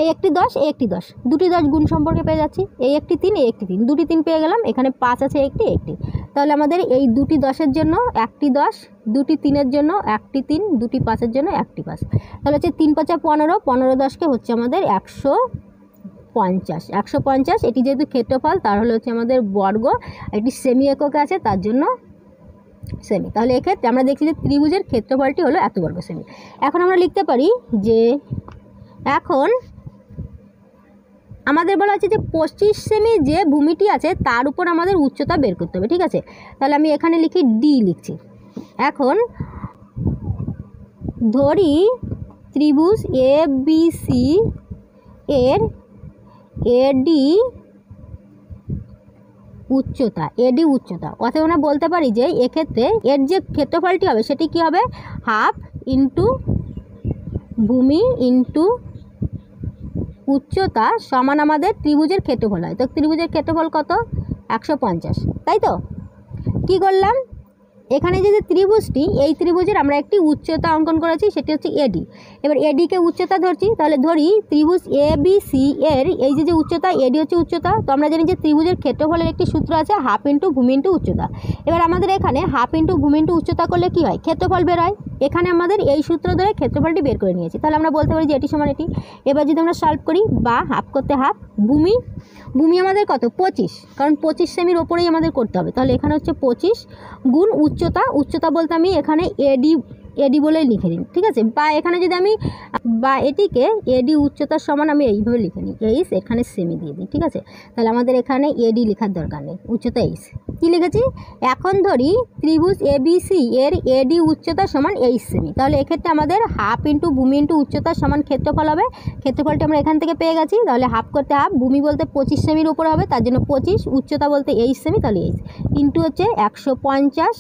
এই একটি 10, এই একটি 10, দুটি 10 গুণ সম্পর্কে পেয়ে যাচ্ছি, এই একটি 3, এই একটি 3, দুটি 3 পেয়ে গেলাম, এখানে 5 আছে একটি। তাহলে আমাদের এই দুটি 10-এর জন্য একটি 10, দুটি 3-এর জন্য একটি 3, দুটি 5-এর জন্য একটি 5, তাহলে হচ্ছে 3 5 15, 15 10কে হচ্ছে আমাদের 150। এটি যেহেতু ক্ষেত্রফল তার হলে হচ্ছে আমাদের বর্গ, এটি সেমি এককে আছে তার জন্য সেমি। তাহলে এক্ষেত্রে আমরা দেখছি যে ত্রিভুজের ক্ষেত্রফলটি হলো এত বর্গ সেমি। এখন আমরা লিখতে পারি যে এখন আমাদের বলা হচ্ছে যে 25 সেমি যে ভূমিটি আছে তার উপর আমাদের উচ্চতা বের করতে হবে, ঠিক আছে। তাহলে আমি এখানে লিখি ডি লিখছি। এখন ধরি ত্রিভুজ ABC এর এডি উচ্চতা, অথবা আমরা বলতে পারি যে এক্ষেত্রে এর যে ক্ষেত্রফলটি হবে সেটি কি হবে? হাফ ইন্টু ভূমি ইন্টু উচ্চতা সমান আমাদের ত্রিভুজের ক্ষেত্রফল হয়। তো ত্রিভুজের ক্ষেত্রফল কত? 150, তাই তো। কি করলাম? এখানে যে ত্রিভুজটি, এই ত্রিভুজের আমরা একটি উচ্চতা অঙ্কন করেছি, সেটি হচ্ছে এডি। এবার এডিকে উচ্চতা ধরছি, তাহলে ধরি ত্রিভুজ ABC এর এই যে উচ্চতা, এডি হচ্ছে উচ্চতা। তো আমরা জানি যে ত্রিভুজের ক্ষেত্রফলের একটি সূত্র আছে, হাফ ইন্টু ভূমি ইন্টু উচ্চতা। এবার আমাদের এখানে হাফ ইন্টু ভূমি ইন্টু উচ্চতা করলে কি হয়? ক্ষেত্রফল বের হয়। এখানে আমাদের এই সূত্র ধরে ক্ষেত্রফলটি বের করে নিয়েছি, তাহলে আমরা বলতে পারি যে এটি সমান এটি। এবার যদি আমরা সলভ করি, বা হাফ করতে হাফ, ভূমি আমাদের কত? 25, কারণ 25 সেমির ওপরেই আমাদের করতে হবে, তাহলে এখানে হচ্ছে 25 গুণ উচ্চতা বলতে আমি এখানে এডি বলে লিখে দিই, ঠিক আছে। বা এখানে যদি আমি বা এটিকে এডি উচ্চতার সমান আমি এইভাবে লিখে নিই, এইস, এখানে সেমি দিয়ে দিই, ঠিক আছে। তাহলে আমাদের এখানে এডি লেখার দরকার নেই, উচ্চতা এইস। কী লিখেছি? এখন ধরি ত্রিভুজ ABC এর এডি উচ্চতা সমান 8 সেমি, তাহলে এক্ষেত্রে আমাদের হাফ ইন্টু ভূমি ইন্টু উচ্চতা সমান ক্ষেত্রফল হবে। ক্ষেত্রফলটি আমরা এখান থেকে পেয়ে গেছি, তাহলে হাফ করতে হাফ, ভূমি বলতে 25 সেমির উপর হবে, তার জন্য 25, উচ্চতা বলতে 8 সেমি, তাহলে 8 ইন্টু হচ্ছে 150।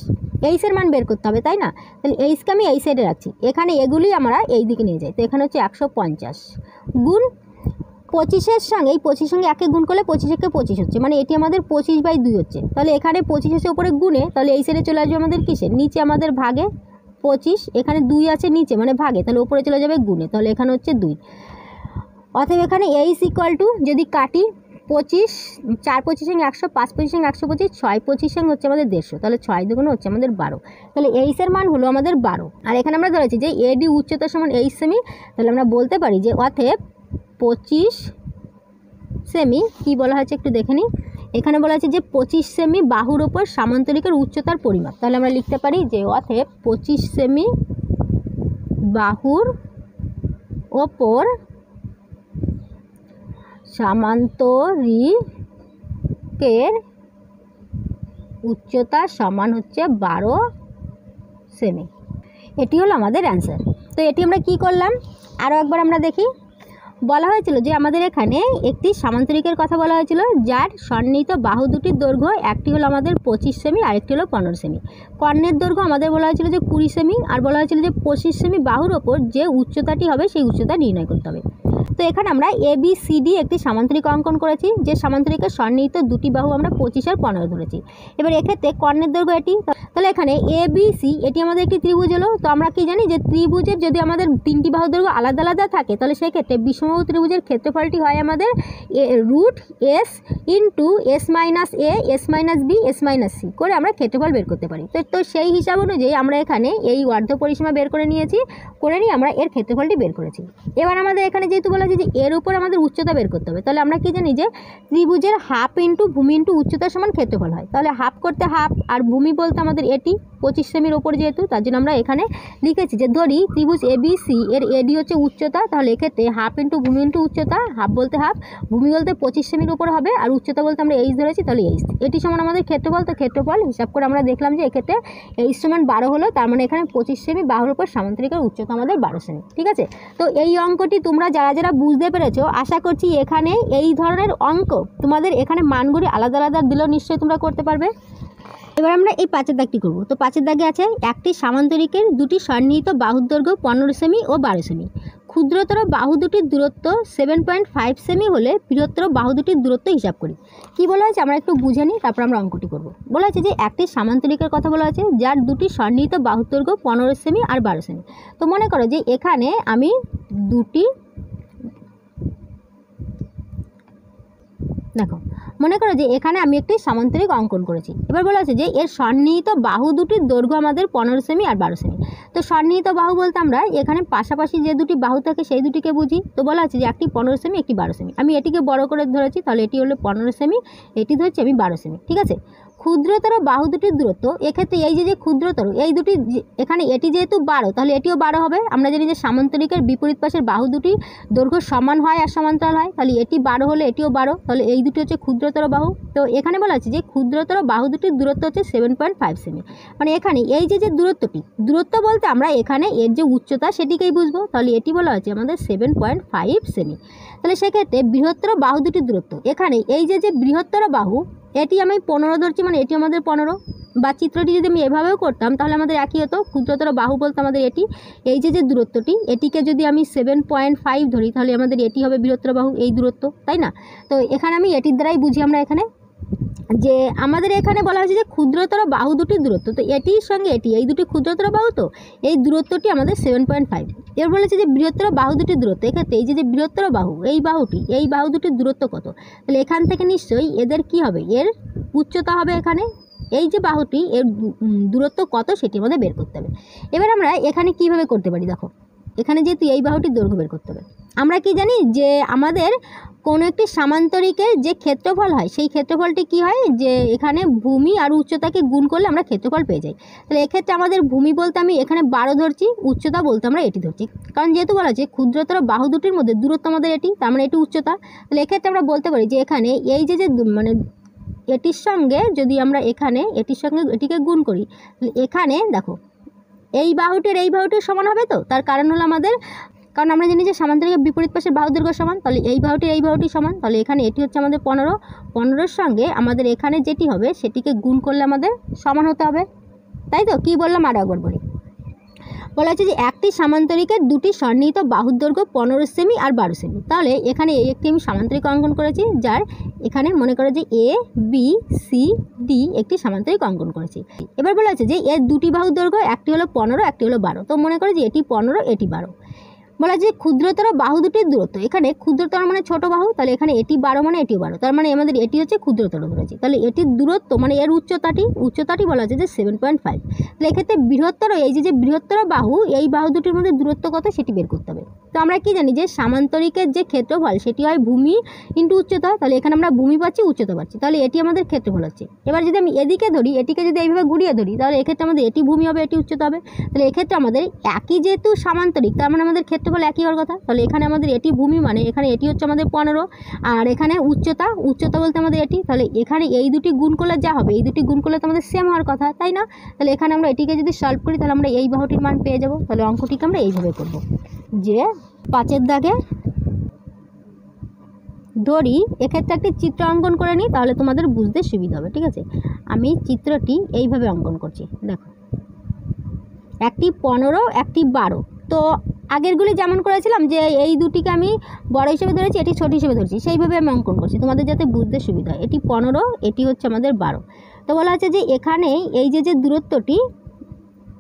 এইসের মান বের করতে হবে, তাই না? তাহলে এইসকে আমি এই সাইডে রাখছি, এখানে এগুলি আমরা এই দিকে নিয়ে যাই, তো এখানে হচ্ছে 150 গুণ 25-এর সঙ্গে, এই 25 সঙ্গে 1 গুণ করলে 25 25 হচ্ছে, মানে এটি আমাদের 25/2 হচ্ছে। তাহলে এখানে 25 এসে উপরে গুণে, তাহলে এই সাইডে চলে আসবে আমাদের কিসে? নিচে আমাদের ভাগে 25, এখানে 2 আছে নিচে, মানে ভাগে, তাহলে উপরে চলে যাবে গুণে, তাহলে এখানে হচ্ছে 2। অতএব এখানে এইস ইকুয়াল টু, যদি কাটি, 25, 4 25 100, 5 25 125, 6 25 হচ্ছে আমাদের 150, তাহলে 6 দুগুণ হচ্ছে আমাদের 12, তাহলে এইসের মান হলো আমাদের 12। আর এখানে আমরা ধরেছি যে এডি উচ্চতা সমান 8 সেমি, তাহলে আমরা বলতে পারি যে অতএব 25 সেমি কি বলা হয়েছে একটু দেখে নিই। এখানে বলা হয়েছে যে 25 সেমি বাহুর ওপর সামান্তরিকের উচ্চতার পরিমাপ, তাহলে আমরা লিখতে পারি যে অতএব 25 সেমি বাহুর ওপর সামান্তরিকের উচ্চতা সমান হচ্ছে 12 সেমি। এটি হলো আমাদের অ্যান্সার। তো এটি আমরা কি করলাম আরও একবার আমরা দেখি। বলা হয়েছিল যে আমাদের এখানে একটি সামান্তরিকের কথা বলা হয়েছিল যার সন্নিহিত বাহু দুটির দৈর্ঘ্য একটি হলো আমাদের 25 সেমি আর একটি হলো 15 সেমি। কর্ণের দৈর্ঘ্য আমাদের বলা হয়েছিল যে 20 সেমি আর বলা হয়েছিল যে 25 সেমি বাহুর ওপর যে উচ্চতাটি হবে সেই উচ্চতা নির্ণয় করতে হবে। তো এখানে আমরা ABCD একটি সামান্তরিক অঙ্কন করেছি, যে সামান্তরিকের সন্নিহিত দুটি বাহু আমরা 25 আর 15 ধরেছি। এবার এক্ষেত্রে কর্ণের দৈর্ঘ্য এটি, তাহলে এখানে ABC এটি আমাদের একটি ত্রিভুজ হলো। তো আমরা কি জানি যে ত্রিভুজের যদি আমাদের তিনটি বাহু দৈর্ঘ্য আলাদা আলাদা থাকে তাহলে সেই ক্ষেত্রে বিষমবাহু ত্রিভুজের ক্ষেত্রফলটি হয় আমাদের √S into S minus A S minus B S minus C করে আমরা ক্ষেত্রফল বের করতে পারি। তো সেই হিসাব অনুযায়ী আমরা এখানে এই অর্ধ পরিসীমা বের করে নিয়ে আমরা এর ক্ষেত্রফলটি বের করেছি। এবার আমাদের এখানে যেহেতু বলা আছে যে এর উপর আমাদের উচ্চতা বের করতে হবে, তাহলে আমরা কি জানি যে ত্রিভুজের হাফ ইন্টু ভূমি ইন্টু উচ্চতা সমান ক্ষেত্রফল হয়। তাহলে হাফ করতে হাফ, আর ভূমি বলতে আমাদের এটি 25 সেমির ওপর যেহেতু, তার জন্য আমরা এখানে লিখেছি যে ধরি ত্রিভুজ ABC এর AD হচ্ছে উচ্চতা, তাহলে এক্ষেত্রে হাফ ইন্টু ভূমি ইন্টু উচ্চতা, হাফ বলতে হাফ, ভূমি বলতে 25 সেমির উপর হবে, আর উচ্চতা বলতে আমরা H ধরেছি, তাহলে H এটি সমান আমাদের ক্ষেত্রফল। তো ক্ষেত্রফল হিসাব করে আমরা দেখলাম যে এক্ষেত্রে H সমান 12 হলো, তার মানে এখানে 25 সেমি বাহুর উপর সামান্তরিকের উচ্চতা আমাদের 12 সেমি। ঠিক আছে, তো এই অঙ্কটি তোমরা যারা বুঝতে পেরেছো, আশা করছি এখানে এই ধরনের অঙ্ক তোমাদের এখানে মানগুলি আলাদা আলাদা দিলেও নিশ্চয়ই তোমরা করতে পারবে। এবার আমরা এই 5 দাগটি করব। তো 5 দাগে আছে একটি সামান্তরিকের দুটি সন্নিহিত বাহুর দৈর্ঘ্য 15 সেমি ও 12 সেমি। ক্ষুদ্রতর বাহু দুটির দূরত্ব 7.5 সেমি হলে বৃহত্তর বাহু দুটির দূরত্ব হিসাব করি। কি বলা হয়েছে আমরা একটু বুঝে নিই, তারপর আমরা অঙ্কটি করব। বলা হয়েছে যে একটি সামান্তরিকের কথা বলা হয়েছে যার দুটি সন্নিহিত বাহুর দৈর্ঘ্য 15 সেমি আর 12 সেমি। তো মনে করো যে এখানে আমি মনে করো যে এখানে আমি একটি সামান্তরিক অঙ্কন করেছি। এবার বলা আছে যে এর সন্নিহিত বাহু দুটির দৈর্ঘ্য আমাদের 15 সেমি আর 12 সেমি। তো সন্নিহিত বাহু বলতে আমরা এখানে পাশাপাশি যে দুটি বাহু থাকে সেই দুটিকে বুঝি। তো বলা আছে যে একটি 15 সেমি একটি 12 সেমি। আমি এটিকে বড় করে ধরেছি, তাহলে এটি হলো 15 সেমি, এটি ধরছি আমি 12 সেমি। ঠিক আছে, ক্ষুদ্রতর বাহু দুটির দূরত্ব, এক্ষেত্রে এই যে ক্ষুদ্রতর এই দুটি, এখানে এটি যেহেতু 12 তাহলে এটিও 12 হবে। আমরা জানি যে সামান্তরিকের বিপরীত পাশের বাহু দুটি দৈর্ঘ্য সমান হয় আর সমান্তরাল হয়, তাহলে এটি 12 হলে এটিও 12, তাহলে এই দুটি হচ্ছে ক্ষুদ্রতর বাহু। তো এখানে বলা আছে যে ক্ষুদ্রতর বাহু দুটির দূরত্ব হচ্ছে 7.5 সেমি। মানে এখানে এই যে দূরত্ব বলতে আমরা এখানে এর যে উচ্চতা সেটিকেই বুঝবো, তাহলে এটি বলা আছে আমাদের 7.5 সেমি। তাহলে সেক্ষেত্রে বৃহত্তর বাহু দুটির দূরত্ব, এখানে এই যে বৃহত্তর বাহু এটি আমি 15 ধরছি, মানে এটি আমাদের 15, বা চিত্রটি যদি আমি এভাবেও করতাম তাহলে আমাদের একই হতো। ক্ষুদ্রতর বাহু বলতে আমাদের এটি, এই যে দূরত্বটি এটিকে যদি আমি 7.5 ধরি তাহলে আমাদের এটি হবে বৃহত্তর বাহু, এই দূরত্ব, তাই না? তো এখানে আমি এটির দ্বারাই বুঝি আমরা এখানে যে আমাদের এখানে বলা হয়েছে যে ক্ষুদ্রতর বাহু দুটির দূরত্ব, তো এটির সঙ্গে এটি এই দুটি ক্ষুদ্রতর বাহু, তো এই দূরত্বটি আমাদের 7.5। এর বলেছে যে বৃহত্তর বাহু দুটির দূরত্ব, এক্ষেত্রে এই যে বৃহত্তর বাহু এই বাহু দুটির দূরত্ব কত, তাহলে এখান থেকে নিশ্চয়ই এদের কি হবে, এর উচ্চতা হবে। এখানে এই যে বাহুটি এর দূরত্ব কত সেটি আমাদের বের করতে হবে। এবার আমরা এখানে কিভাবে করতে পারি, দেখো এখানে যেহেতু এই বাহুটির দৈর্ঘ্য বের করতে হবে, আমরা কি জানি যে আমাদের কোনো একটি সামান্তরিকের যে ক্ষেত্রফল হয় সেই ক্ষেত্রফলটি কি হয়, যে এখানে ভূমি আর উচ্চতাকে গুণ করলে আমরা ক্ষেত্রফল পেয়ে যাই। তাহলে এক্ষেত্রে আমাদের ভূমি বলতে আমি এখানে 12 ধরছি, উচ্চতা বলতে আমরা এটি ধরছি, কারণ যেহেতু বলা আছে ক্ষুদ্রতর বাহু দুটির মধ্যে দূরত্ব আমাদের এটি, তার মানে এটি উচ্চতা। তাহলে এক্ষেত্রে আমরা বলতে পারি যে এখানে এই যে মানে এটির সঙ্গে যদি আমরা এখানে এটির সঙ্গে এটিকে গুণ করি, তাহলে এখানে দেখো এই বাহুটির সমান হবে। তো তার কারণ হলো আমাদের, কারণ আমরা জানি যে সামান্তরিকের বিপরীত পাশের বাহু দৈর্ঘ্য সমান, তাহলে এই বাহুটি সমান, তাহলে এখানে এটি হচ্ছে আমাদের 15 সঙ্গে আমাদের এখানে যেটি হবে সেটিকে গুণ করলে আমাদের সমান হতে হবে, তাই তো? কি বললাম আর একবার বলি, বলা হচ্ছে যে একটি সামান্তরিকের দুটি সন্নিহিত বাহুর দৈর্ঘ্য 15 সেমি আর 12 সেমি। তাহলে এখানে এই একটি আমি সামান্তরিক অঙ্কন করেছি, যার এখানে মনে করো যে ABCD একটি সামান্তরিক অঙ্কন করেছি। এবার বলা হচ্ছে যে এর দুটি বাহুর দৈর্ঘ্য, একটি হলো 15 একটি হলো 12। তো মনে করো যে এটি 15 এটি 12। বলা যে ক্ষুদ্রতর বাহু দুটির দূরত্ব, এখানে ক্ষুদ্রতর মানে ছোট বাহু, তাহলে এখানে এটি 12 মানে এটিও 12, তার মানে আমাদের এটি হচ্ছে ক্ষুদ্রতর ধরেছি। তাহলে এটির দূরত্ব মানে এর উচ্চতাটি বলা হচ্ছে যে 7.5। তাহলে এক্ষেত্রে বৃহত্তর এই যে বৃহত্তর বাহু এই বাহু দুটির মধ্যে দূরত্ব কত সেটি বের করতে হবে। তো আমরা কি জানি যে সামান্তরিকের যে ক্ষেত্রফল সেটি হয় ভূমি ইন্টু উচ্চতা, তাহলে এখানে আমরা ভূমি পাচ্ছি উচ্চতা পাচ্ছি, তাহলে এটি আমাদের ক্ষেত্রফল হচ্ছে। এবার যদি আমি এদিকে ধরি, এটিকে যদি এইভাবে ঘুরিয়ে ধরি, তাহলে এক্ষেত্রে আমাদের এটি ভূমি হবে এটি উচ্চতা হবে। তাহলে এক্ষেত্রে আমাদের একই যেহেতু সামান্তরিক, তার মানে আমাদের ক্ষেত্রফল একই হওয়ার কথা। তাহলে এখানে আমাদের এটি ভূমি, মানে এখানে এটি হচ্ছে আমাদের 15, আর এখানে উচ্চতা বলতে আমাদের এটি, তাহলে এখানে এই দুটি গুণ করলে যা হবে, এই দুটি গুণ করলে তো আমাদের সেম হওয়ার কথা, তাই না? তাহলে এখানে আমরা এটিকে যদি সলভ করি তাহলে আমরা এই বাহুটির মান পেয়ে যাব। তাহলে অঙ্কটিকে আমরা এইভাবে করব যে 5 দাগে ধরি এক্ষেত্রে একটি চিত্র অঙ্কন করে নিই, তাহলে তোমাদের বুঝতে সুবিধা হবে। ঠিক আছে, আমি চিত্রটি এইভাবে অঙ্কন করছি। দেখো, একটি 15, একটি 12। তো আগেরগুলি যেমন করেছিলাম যে এই দুটিকে আমি বড় হিসেবে ধরেছি, এটি ছোট হিসেবে ধরেছি, সেইভাবে আমি অঙ্কন করছি তোমাদের যাতে বুঝতে সুবিধা হয়। এটি 15, এটি হচ্ছে আমাদের 12। তো বলা আছে যে এখানে এই যে দূরত্বটি,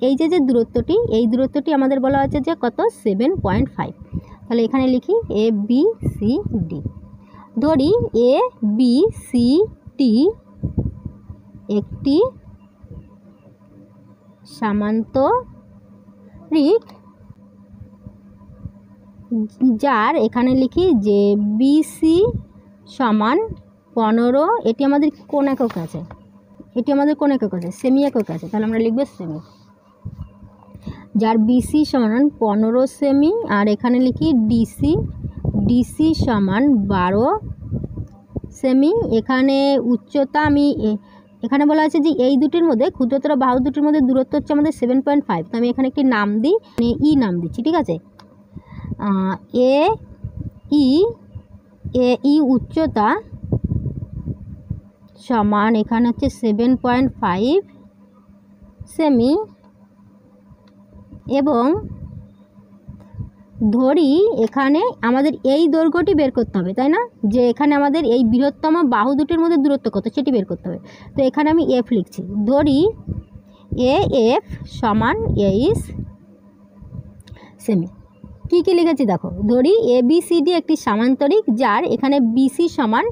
এই দূরত্বটি, এই দূরত্বটি আমাদের বলা আছে যে কত, 7.5। তাহলে এখানে লিখি এ বি সি ডি। ধরি এ বি সি ডি একটি সামান্তরিক, যার এখানে লিখি যে বিসি সমান 15। এটি আমাদের কোন একক আছে, এটি আমাদের কোন একক আছে, সেমি একক আছে। তাহলে আমরা লিখব সেমি, যার বিসি সমান 15 সেমি। আর এখানে লিখি ডিসি, ডিসি সমান 12 সেমি। এখানে উচ্চতা আমি এখানে বলা আছে যে এই দুটির মধ্যে, ক্ষুদ্রতর বাহু দুটির মধ্যে দূরত্ব হচ্ছে আমাদের 7.5। তো আমি এখানে একটি নাম দিই, ই নাম দিচ্ছি। ঠিক আছে, এ ই উচ্চতা সমান এখানে হচ্ছে 7.5 সেমি। এবং ধরি এখানে আমাদের এই দৈর্ঘ্যটি বের করতে হবে, তাই না, যে এখানে আমাদের এই বৃহত্তম বাহু দুটির মধ্যে দূরত্ব কত সেটি বের করতে হবে। তো এখানে আমি এফ লিখছি। ধরি এ এফ সমান 23 সেমি। কী লিখেছি দেখো, ধরি এ বি সি ডি একটি সামান্তরিক, যার এখানে বিসি সমান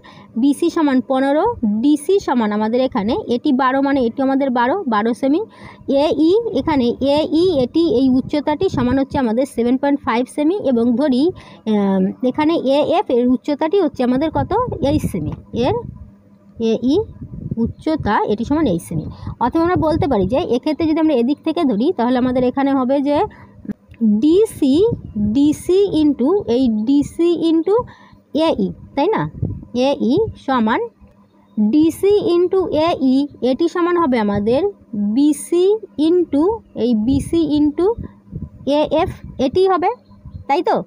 15, ডিসি সমান আমাদের এখানে এটি 12, মানে এটি আমাদের 12 সেমি। এ ই এখানে এটি এই উচ্চতাটি সমান হচ্ছে আমাদের 7.5 সেমি। এবং ধরি এখানে এ এফ এর উচ্চতাটি হচ্ছে আমাদের কত, 8 সেমি। এর এ ই উচ্চতা এটি সমান 8 সেমি। অথবা আমরা বলতে পারি যে এক্ষেত্রে যদি আমরা এদিক থেকে ধরি, তাহলে আমাদের এখানে হবে যে ডিসি ইন্টু এই ডিসি ইন্টু এই, তাই না, এই সমান ডিসি ইন্টু এই, এটি সমান হবে আমাদের বিসি ইন্টু এই বিসি ইন্টু এএফ, এটি হবে, তাই তো।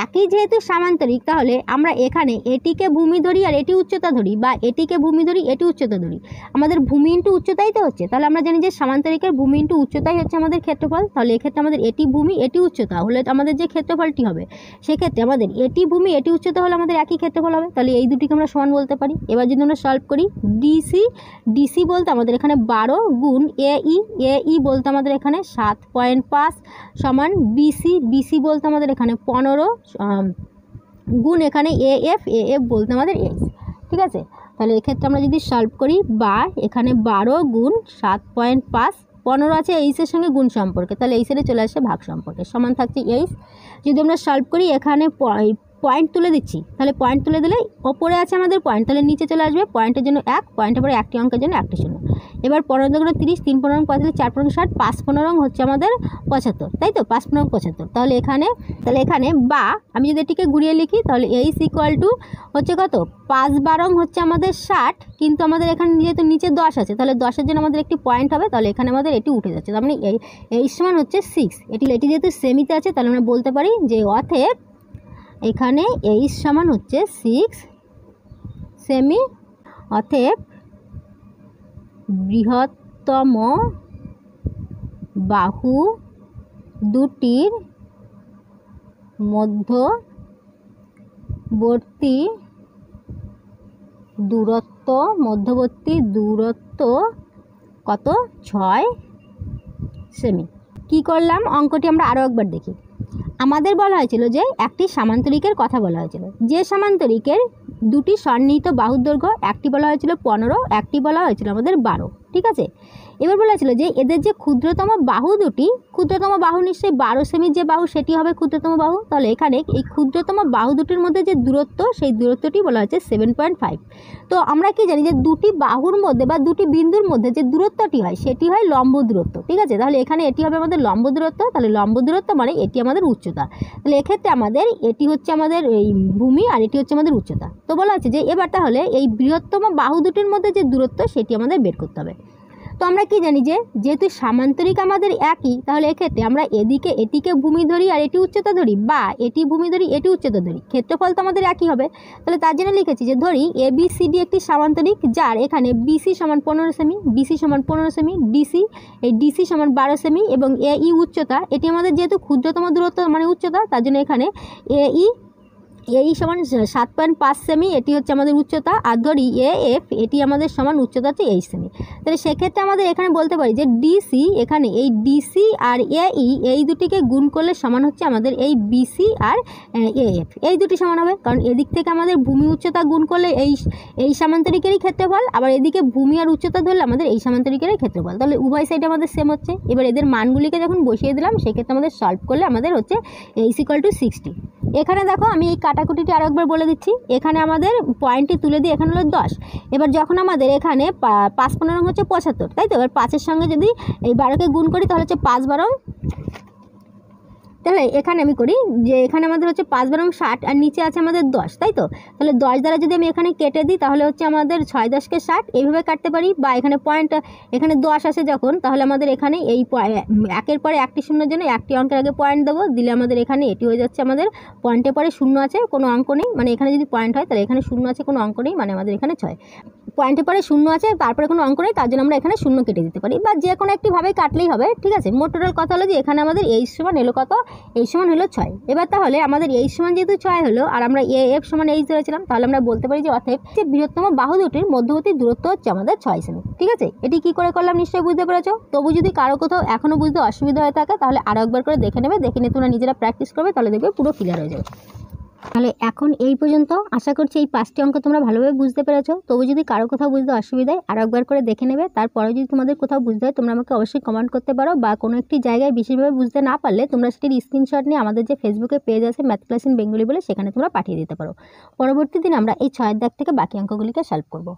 একই যেহেতু সামান্তরিক, তাহলে আমরা এখানে এটিকে ভূমি ধরি আর এটি উচ্চতা ধরি, বা এটিকে ভূমি ধরি এটি উচ্চতা ধরি, আমাদের ভূমি ইন্টু উচ্চতাই তো হচ্ছে। তাহলে আমরা জানি যে সামান্তরিকের ভূমি ইন্টু উচ্চতাই হচ্ছে আমাদের ক্ষেত্রফল। তাহলে এক্ষেত্রে আমাদের এটি ভূমি এটি উচ্চতা হলে আমাদের যে ক্ষেত্রফলটি হবে, সেক্ষেত্রে আমাদের এটি ভূমি এটি উচ্চতা হলে আমাদের একই ক্ষেত্রফল হবে। তাহলে এই দুটিকে আমরা সমান বলতে পারি। এবার যদি আমরা সলভ করি, ডিসি বলতে আমাদের এখানে 12 গুণ এই বলতে আমাদের এখানে 7.5 সমান বিসি বলতে আমাদের এখানে 15 গুণ এখানে এএফ বলতে আমাদের 8। ঠিক আছে, তাহলে এক্ষেত্রে আমরা যদি সলভ করি, বা এখানে 12 গুণ 7.5, 15 আছে এইসের সঙ্গে গুণ সম্পর্কে, তাহলে এই সাইডে চলে আসে ভাগ সম্পর্কে, সমান থাকছে 8। যদি আমরা সলভ করি, এখানে পয়েন্ট তুলে দিচ্ছি, তাহলে পয়েন্ট তুলে দিলে ওপরে আছে আমাদের পয়েন্ট, তাহলে নিচে চলে আসবে পয়েন্টের জন্য 1, পয়েন্টের পরে একটি অঙ্কের জন্য একটি শূন্য। এবার 15 গুণ 30, 3 15 45, 4 15 60, 5 15 হচ্ছে আমাদের 75, তাই তো, 5 15 75। তাহলে এখানে বা আমি যদি এটিকে ঘুরিয়ে লিখি, তাহলে এইস ইকুয়াল টু হচ্ছে কত, 5 12 হচ্ছে আমাদের 60, কিন্তু আমাদের এখানে যেহেতু নিচে 10 আছে, তাহলে 10-এর জন্য আমাদের একটি পয়েন্ট হবে, তাহলে এখানে আমাদের এটি উঠে যাচ্ছে। তার মানে এই সমান হচ্ছে 6। এটি যেহেতু সেমিতে আছে, তাহলে আমরা বলতে পারি যে অতএব এখানে এইচ সমান হচ্ছে 6 সেমি। অতএব বৃহত্তম বাহু দুটির মধ্যবর্তী দূরত্ব কত, 6 সেমি। কি করলাম, অঙ্কটি আমরা আরও একবার দেখি। আমাদের বলা হয়েছিল যে একটি সামান্তরিকের কথা বলা হয়েছিল, যে সামান্তরিকের দুটি সন্নিহিত বাহুর দৈর্ঘ্য, একটি বলা হয়েছিল 15, একটি বলা হয়েছিল আমাদের 12। ঠিক আছে, এবার বলা হয়েছিল যে এদের যে ক্ষুদ্রতম বাহু দুটি, ক্ষুদ্রতম বাহু নিশ্চয়ই 12 সেমির যে বাহু সেটি হবে ক্ষুদ্রতম বাহু। তাহলে এখানে এই ক্ষুদ্রতম বাহু দুটির মধ্যে যে দূরত্ব, সেই দূরত্বটি বলা হচ্ছে 7.5। তো আমরা কি জানি যে দুটি বাহুর মধ্যে বা দুটি বিন্দুর মধ্যে যে দূরত্বটি হয়, সেটি হয় লম্ব দূরত্ব। ঠিক আছে, তাহলে এখানে এটি হবে আমাদের লম্ব দূরত্ব। তাহলে লম্ব দূরত্ব মানে এটি আমাদের উচ্চতা। তাহলে এক্ষেত্রে আমাদের এটি হচ্ছে আমাদের এই ভূমি আর এটি হচ্ছে আমাদের উচ্চতা। তো বলা হচ্ছে যে এবার তাহলে এই বৃহত্তম বাহু দুটির মধ্যে যে দূরত্ব, সেটি আমাদের বের করতে হবে। তো আমরা কি জানি যে যেহেতু সামান্তরিক আমাদের একই, তাহলে এক্ষেত্রে আমরা এদিকে এটিকে ভূমি ধরি আর এটি উচ্চতা ধরি, বা এটি ভূমি ধরি এটি উচ্চতা ধরি, ক্ষেত্রফল তো আমাদের একই হবে। তাহলে তার জন্য লিখেছি যে ধরি ABCD একটি সামান্তরিক, যার এখানে BC সমান 15 সেমি, BC সমান 15 সেমি, এই DC সমান 12 সেমি, এবং AE উচ্চতা, এটি আমাদের যেহেতু ক্ষুদ্রতম দূরত্ব মানে উচ্চতা, তার জন্য এখানে AE সমান 7.5 সেমি, এটি হচ্ছে আমাদের উচ্চতা। আর ধরি AF, এটি আমাদের সমান উচ্চতা হচ্ছে 8 সেমি। তাহলে সেক্ষেত্রে আমাদের এখানে বলতে পারি যে DC, এখানে এই DC আর AE এই দুটিকে গুণ করলে সমান হচ্ছে আমাদের এই BC আর AF, এই দুটি সমান হবে। কারণ এদিক থেকে আমাদের ভূমি উচ্চতা গুণ করলে এই সামান্তরিকেরই ক্ষেত্রফল, আবার এদিকে ভূমি আর উচ্চতা ধরলে আমাদের এই সামান্তরিকেরই ক্ষেত্রফল। তাহলে উভয় সাইডে আমাদের সেম হচ্ছে। এবার এদের মানগুলিকে যখন বসিয়ে দিলাম, সেক্ষেত্রে আমাদের সলভ করলে আমাদের হচ্ছে A=60। এখানে দেখো আমি এই কাটাকুটিটি আরও একবার বলে দিচ্ছি। এখানে আমাদের পয়েন্টটি তুলে দিয়ে এখানে হলো 10। এবার যখন আমাদের এখানে 5×15 হচ্ছে 75, তাই তো? এবার 5-এর সঙ্গে যদি এই 12কে গুণ করি তাহলে হচ্ছে 5×12, তাহলে এখানে আমি করি যে এখানে আমাদের হচ্ছে 5×12 60, আর নিচে আছে আমাদের 10, তাই তো? তাহলে 10 দ্বারা যদি আমি এখানে কেটে দিই তাহলে হচ্ছে আমাদের 6×10 = 60, এইভাবে কাটতে পারি। বা এখানে পয়েন্ট, এখানে 10 আসে যখন, তাহলে আমাদের এখানে এই একের পরে একটি শূন্যের জন্য একটি অঙ্কের আগে পয়েন্ট দেবো, দিলে আমাদের এখানে এটি হয়ে যাচ্ছে আমাদের পয়েন্টের পরে শূন্য আছে, কোনো অঙ্ক নেই, মানে এখানে যদি পয়েন্ট হয় তাহলে এখানে শূন্য আছে, কোনো অঙ্ক নেই, মানে আমাদের এখানে 6। পয়েন্টের পরে শূন্য আছে, তারপরে কোনো অঙ্ক নেই, তার জন্য আমরা এখানে শূন্য কেটে দিতে পারি, বা যে কোনো একটিভাবে কাটলেই হবে, ঠিক আছে? মোট টোটাল কথা হলো যে এখানে আমাদের H সমান এলো কত? H সমান হলো 6। এবার তাহলে আমাদের H সমান যেহেতু 6 হলো, আর আমরা AF সমান H ধরেছিলাম, তাহলে আমরা বলতে পারি যে অতএব যে বৃহত্তম বাহু দুটির মধ্যবর্তী দূরত্ব হচ্ছে আমাদের 6 সেমি, ঠিক আছে? এটি কি করে করলাম নিশ্চয়ই বুঝতে পেরেছো। তবু যদি কারো কোথাও এখনও বুঝতে অসুবিধা হয়ে থাকে তাহলে আরও একবার করে দেখে নেবে, দেখে নিয়ে তোমরা নিজেরা প্র্যাকটিস করবে, তাহলে দেখবে পুরো ক্লিয়ার হয়ে যাবে। তাহলে এখন এই পর্যন্ত আশা করছি এই 5টি অঙ্ক তোমরা ভালোভাবে বুঝতে পেরেছো। তবু যদি কারো কোথাও বুঝতে অসুবিধা হয় আরও একবার করে দেখে নেবে। তারপরে যদি তোমাদের কোথাও বুঝতে হয় তোমরা আমাকে অবশ্যই কমেন্ট করতে পারো, বা কোনো একটি জায়গায় বিশেষভাবে বুঝতে না পারলে তোমরা সেটির স্ক্রিনশট নিয়ে আমাদের যে ফেসবুকে পেজ আছে ম্যাথ ক্লাস ইন বেঙ্গলি বলে, সেখানে তোমরা পাঠিয়ে দিতে পারো। পরবর্তী দিন আমরা এই 6 দাগ থেকে বাকি অঙ্কগুলিকে সলভ করব।